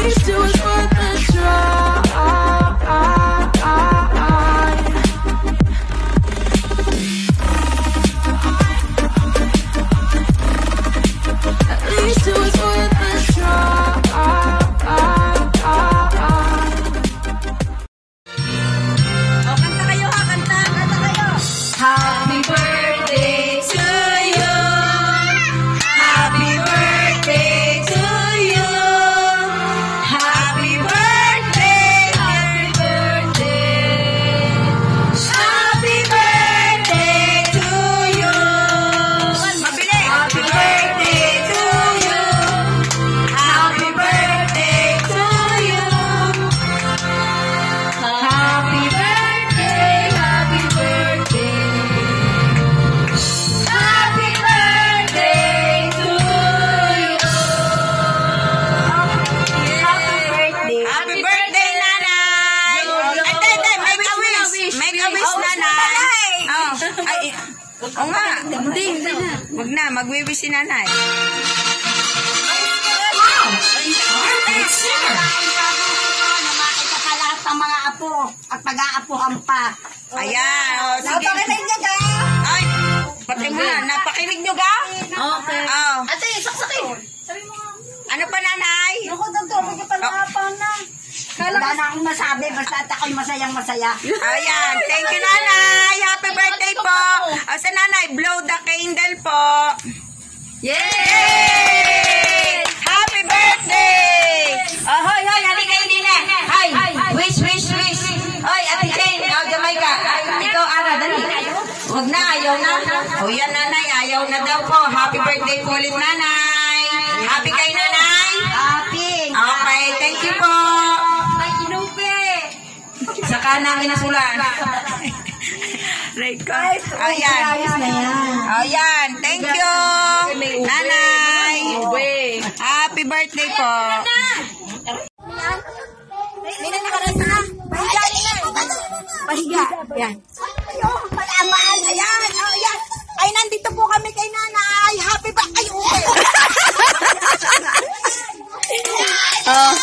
least it was worth a try. At least it was worth a try. Kanta kayo ha, kanta kayo. Happy birthday to you. Happy birthday to you. Happy birthday, happy birthday. Happy birthday to you. Mabili. Happy birthday to you. Happy birthday to you. Happy birthday, happy birthday. Happy birthday to you. Happy birthday, nanay! Ate, make a wish! Make a wish, nanay! Oh, ay, oo nga. Hindi na. Wag na, magwi-wish si nanay. Nakita ka lahat ng mga apo at pag-aapuhan pa. Ayan, oh, sige. Napakinig niyo ka? Ay, pati mo na, napakinig nyo ka? Okay. Oh. Ate, saksakin. Ano pa, nanay? Ako dito, magkapalapan na. Wala na akong masabi, basta ako'y masayang masaya. Ayan, thank you, nanay. Happy birthday po. Sa nanay, blow the candle po. Yay! Happy birthday! Oh, hoy, hoy, halika kayo din eh. Hoy, wish, wish, wish. Hoy, Ate Jane, oh, Jamaica. Ikaw, Ara, dali. Huwag na, ayaw na. Oh, yan, nanay, ayaw na daw po. Happy birthday po ulit, nanay. Happy kayo, nanay? Happy. Okay, thank you po. May inupi. Saka namin nasulan. Record. Ayan. Ayos na yan. Ayan. Thank you. Nanay. Happy birthday po. May na nakarasa na. Pahiga. Pahiga. Yan. Malamaan. Ayan. Ayan. Ay, nandito po kami kay nanay. Happy ba? Ay, okay. Oh.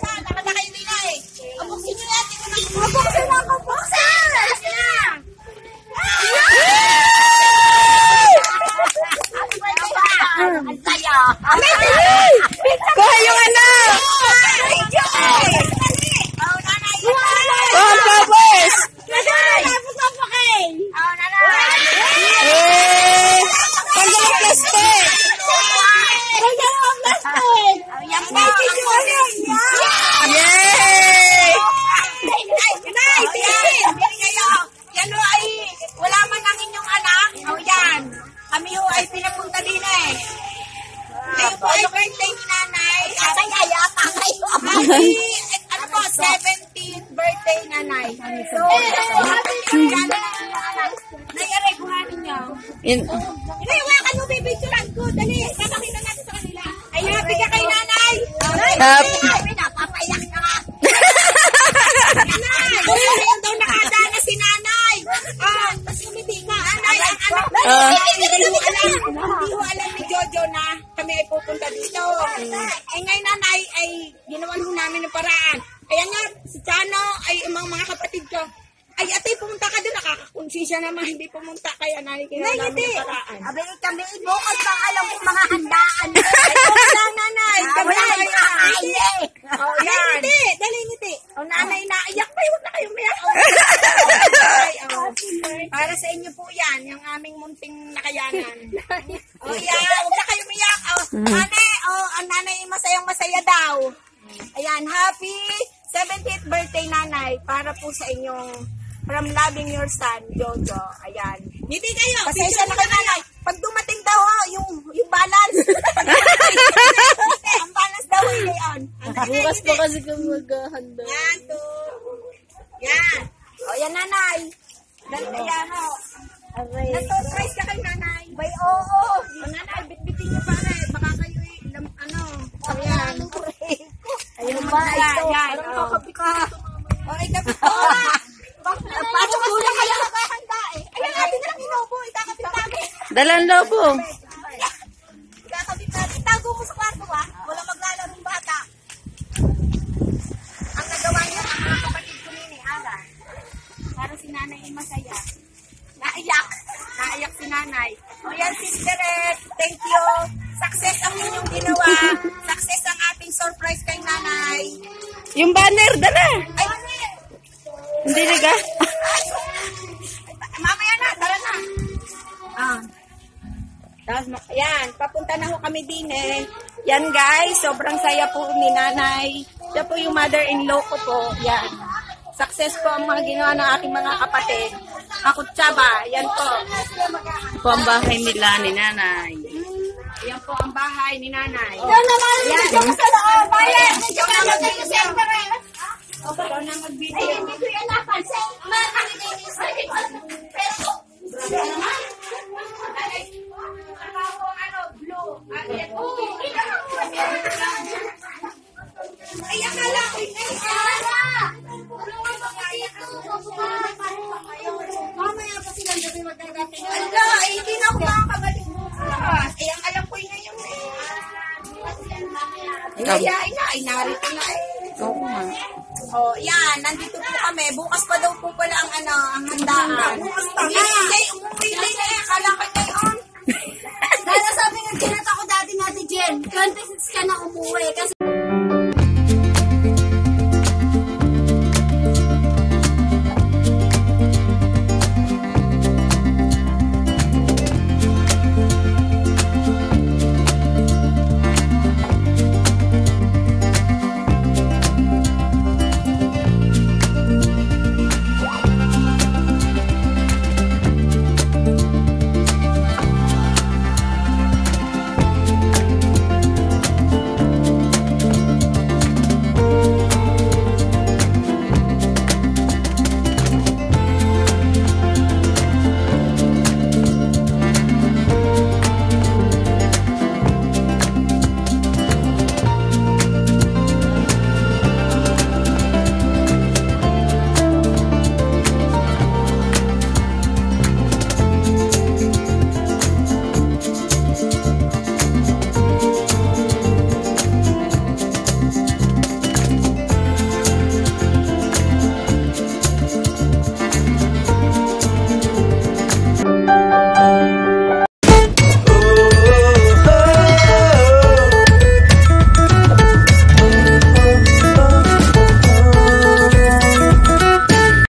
Sana kayo nila eh. Abuksin nyo yan. Abuksin na ako. Abuksin! Ang saya. Kuha yung anak. Oh, tapos. Eh, pagdala plastic. Yay! Yan o ay wala man ang inyong anak. O yan. Kami o ay pinapunta din eh. Ngayon po ay birthday ni nanay. Kasaya yata kayo. Ano po, 17th birthday nanay. So, happy birthday na nanay. Nangyari, kuhanin niyo. Iniwakan mo, bibidyolan ko. Dali, kakakita natin sa kanila. Ay, happy ka kay nanay. Happy, napapayak na nga. Nanay, ngayon daw nakadana si nanay. Tapos umiti nga. Nanay, ang anak. Hindi ho alam ni Jojo na kami ay pupunta dito. Ngayon nanay ay ginawan ho namin ng paraan. Kaya nga, si Chano ay mga kapatid ko. Ay, ate, pumunta ka doon. Nakakakonsensya naman. Hindi pumunta. Kaya naliginawa namin ng paraan. Abay, kami ibukod bang alam kong mga handaan. Ay, huwag lang, nanay. Kami Wala, na kayo. nakakaye. Oh, yan. Ngiti. Dali, ngiti. O, nanay, naiyak pa. Huwag na kayong mayak. Para sa inyo po yan. Yung aming munting nakayanan. O, yan. Huwag na kayong mayak. Nanay, ang nanay masayang masaya daw. Ayan, happy 70th birthday, nanay. Para po sa inyong from loving your son, Jojo. Ayan. Ngiti kayo. Pasensya na kayo, nanay. Pag dumating daw, yung balance. Ang balance daw, yun. Bukas pa kasi kung maghahanda. Yan, to. Yan. O, yan, nanay. Yan, o. Na-surprise ka kay nanay. Bay, oo. O, nanay, bitbitin niyo para eh. Baka kayo ayan. Ayun ba, ito. Yan, o. O, ikapit ko. Pasok ko na kayo maghahanda eh. Ayan, natin na lang inubo. Ikakapit namin. Dalan daw po. Ikakapit natin. Tago mo sa success ang ating surprise kay nanay. Yung banner, dala. Ay, Hindi liga. mamaya na, tara na. Tapos, yan, papunta na ho kami din eh. Yan guys, sobrang saya po ni nanay. Siya po yung mother-in-law ko po. Yan. Success po ang mga ginawa ng aking mga kapatid. Ako tsaba, yan po. Po ang bahay nila ni nanay. Yan po ang bahay ni nanay. Yan naman, medyo ka sa loob. Bayan, medyo ka na kayo sa Ikaw na mag-video. Hindi ko yan napansin. Makakalinis sa pero Ay, akala ko mamaya pa sila gabi magdadating. ala, hindi na ako makakabalik bukas. Ay, ang alam ko yun ngayon eh. Inayain na, ay narito na eh. Oo nga. Oh, yan, nandito po kami. Bukas pa daw po pala ang ang handaan. Bukas pa. Ay, umuwi din eh. Akala ko ngayon. Kaya sabi ng kinata ko dati natin, Jen, 26 ka na umuwi. Kasi